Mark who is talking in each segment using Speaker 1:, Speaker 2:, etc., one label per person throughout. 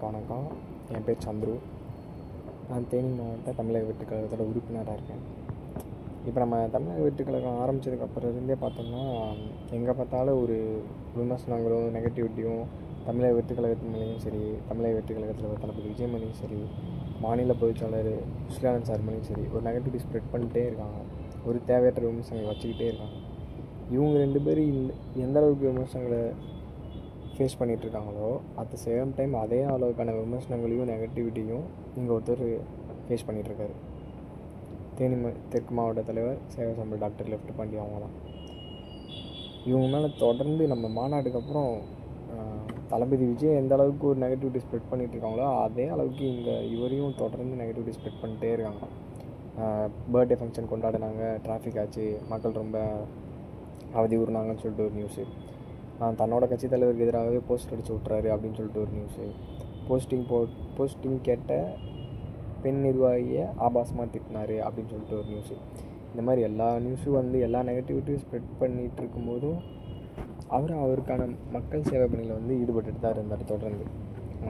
Speaker 1: எல்லாருக்கும் வணக்கம். என் பேர் சந்துரு. நான் தேனி மாவட்ட தமிழக வெட்டுக் கழகத்தோட உறுப்பினராக இருக்கேன். இப்போ நம்ம தமிழக வெட்டுக் கழகம் ஆரம்பித்ததுக்கப்புறம் இருந்தே பார்த்தோம்னா, எங்கே பார்த்தாலும் ஒரு விமர்சனங்களும் நெகட்டிவிட்டியும் தமிழக வெட்டுக் கழகத்தின் மேலேயும் சரி, தமிழக வெட்டுக் கழகத்தில் தளபதி விஜய்மணியும் சரி, மாநில பொதுச்செயலாளர் விஸ்வநாதன் சார் மேலேயும் சரி, ஒரு நெகட்டிவிட்டி ஸ்ப்ரெட் பண்ணிகிட்டே இருக்காங்க. ஒரு தேவையற்ற விமர்சனங்களை வச்சுக்கிட்டே இருக்காங்க. இவங்க 2 பேரும் எந்த அளவுக்கு விமர்சனங்களை ஃபேஸ் பண்ணிகிட்ருக்காங்களோ, அட் த சேம் டைம் அதே அளவுக்கான விமர்சனங்களையும் நெகட்டிவிட்டியும் இங்கே ஒருத்தர் ஃபேஸ் பண்ணிகிட்ருக்காரு. தேனி தெற்கு மாவட்ட தலைவர் சேவசம்பல் டாக்டர் லெஃப்ட் பாண்டி அவங்க தான். இவங்க மேலே தொடர்ந்து நம்ம மாநாட்டுக்கு அப்புறம் தளபதி விஜய் எந்த அளவுக்கு ஒரு நெகட்டிவிட்டி ஸ்ப்ரெட் பண்ணிகிட்ருக்காங்களோ அதே அளவுக்கு இங்கே இவரையும் தொடர்ந்து நெகட்டிவிட்டி ஸ்ப்ரெட் பண்ணிட்டே இருக்காங்க. பர்த்டே ஃபங்க்ஷன் கொண்டாடினாங்க, டிராஃபிக் ஆச்சு, மக்கள் ரொம்ப அவதி உறுனாங்கன்னு சொல்லிட்டு ஒரு நியூஸு. தன்னோட கட்சி தலைவருக்கு எதிராகவே போஸ்டர் அடிச்சு விட்றாரு அப்படின்னு சொல்லிட்டு ஒரு நியூஸு. போஸ்டிங் கேட்ட பெண் நிர்வாகியை ஆபாசமாக திட்டினாரு அப்படின்னு சொல்லிட்டு ஒரு நியூஸு. இந்த மாதிரி எல்லா நியூஸும் எல்லா நெகட்டிவிட்டியும் ஸ்ப்ரெட் பண்ணிகிட்டு இருக்கும்போதும் அவருக்கான மக்கள் சேவை பணியில் ஈடுபட்டுட்டு தான் இருந்தார். தொடர்ந்து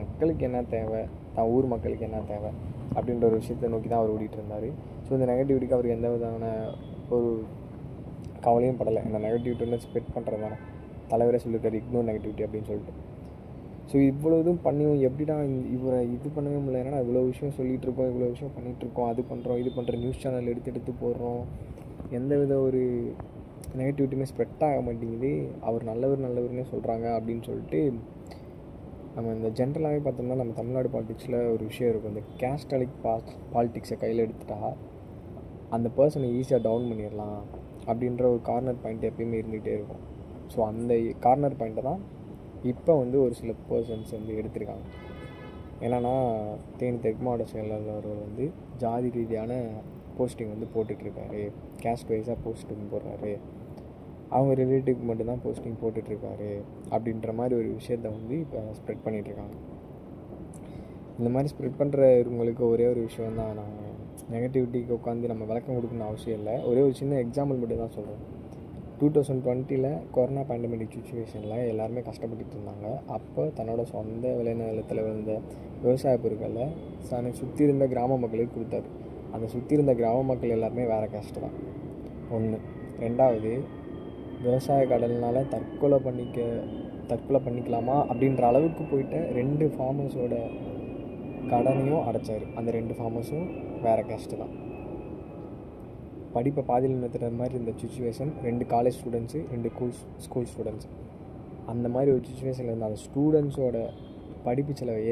Speaker 1: மக்களுக்கு என்ன தேவை, தான் ஊர் மக்களுக்கு என்ன தேவை அப்படின்ற ஒரு விஷயத்தை நோக்கி தான் அவர் ஓடிட்டு இருந்தார். ஸோ இந்த நெகட்டிவிட்டிக்கு அவர் எந்த விதமான ஒரு கவலையும் படலை. இந்த நெகட்டிவிட்டி ஸ்ப்ரெட் பண்ணுறது தானே தலைவரே சொல்லியிருக்காரு, இக்னோர் நெகட்டிவிட்டி அப்படின்னு சொல்லிட்டு. ஸோ இவ்வளோ இதுவும் பண்ணியும் எப்படிடா இவரை இது பண்ணவே முடியல. ஏன்னா இவ்வளோ விஷயம் சொல்லிகிட்டு இருக்கோம், இவ்வளோ விஷயம் பண்ணிகிட்ருக்கோம், அது பண்ணுறோம், இது பண்ணுற நியூஸ் சேனல் எடுத்து போடுறோம், எந்த வித ஒரு நெகட்டிவிட்டியுமே ஸ்ப்ரெட் ஆக மாட்டேங்குது. அவர் நல்லவர்னே சொல்கிறாங்க அப்படின்னு சொல்லிட்டு நம்ம இந்த ஜென்ரலாகவே பார்த்தோம்னா நம்ம தமிழ்நாடு பாலிடிக்ஸில் ஒரு விஷயம் இருக்கும். இந்த கேஸ்டலிக் பாலிடிக்ஸை கையில் எடுத்துட்டா அந்த பர்சனை ஈஸியாக டவுன் பண்ணிடலாம் அப்படின்ற ஒரு கார்னர் பாயிண்ட் எப்பயுமே இருந்துகிட்டே இருக்கும். ஸோ அந்த கார்னர் பாயிண்ட்டை தான் இப்போ ஒரு சில பர்சன்ஸ் எடுத்திருக்காங்க. என்னென்னா தேனி தெற்கு மாவட்ட செயலாளர் ஜாதி ரீதியான போஸ்டிங் போட்டுட்ருக்காரு, கேஸ்ட் வைஸாக போஸ்டிங் போடுறாரு, அவங்க ரிலேட்டிவ்க்கு மட்டும்தான் போஸ்டிங் போட்டுட்ருக்காரு அப்படின்ற மாதிரி ஒரு விஷயத்தை இப்போ ஸ்ப்ரெட் பண்ணிகிட்ருக்காங்க. இந்த மாதிரி ஸ்ப்ரெட் பண்ணுறவங்களுக்கு ஒரே ஒரு விஷயம் தான், நான் நெகட்டிவிட்டிக்கு உட்காந்து நம்ம விளக்கம் கொடுக்கணும்னு அவசியம் இல்லை. ஒரே ஒரு சின்ன எக்ஸாம்பிள் மட்டும் தான் சொல்கிறேன். 2020 கொரோனா பேண்டமிக் சுச்சுவேஷனில் எல்லாருமே கஷ்டப்பட்டு இருந்தாங்க. அப்போ தன்னோட சொந்த விளைநிலத்தில் விழுந்த விவசாய பொருட்களை சுற்றி இருந்த கிராம மக்களுக்கு கொடுத்தாரு. அந்த சுற்றி இருந்த கிராம மக்கள் எல்லாருமே வேறு கேஸ்ட் தான். 1. 2வது, விவசாய கடல்னால் தற்கொலை பண்ணிக்கலாமா அப்படின்ற அளவுக்கு போயிட்ட 2 ஃபார்மர்ஸோட கடனையும் அடைச்சார். அந்த 2 ஃபார்மர்ஸும் வேறு கேஸ்ட்டு தான். படிப்பை பாதியில் நிறுத்துகிற மாதிரி இருந்த situation, 2 college students, 2 school students. அந்த மாதிரி ஒரு சுச்சுவேஷனில் இருந்த அந்த ஸ்டூடெண்ட்ஸோட படிப்பு செலவை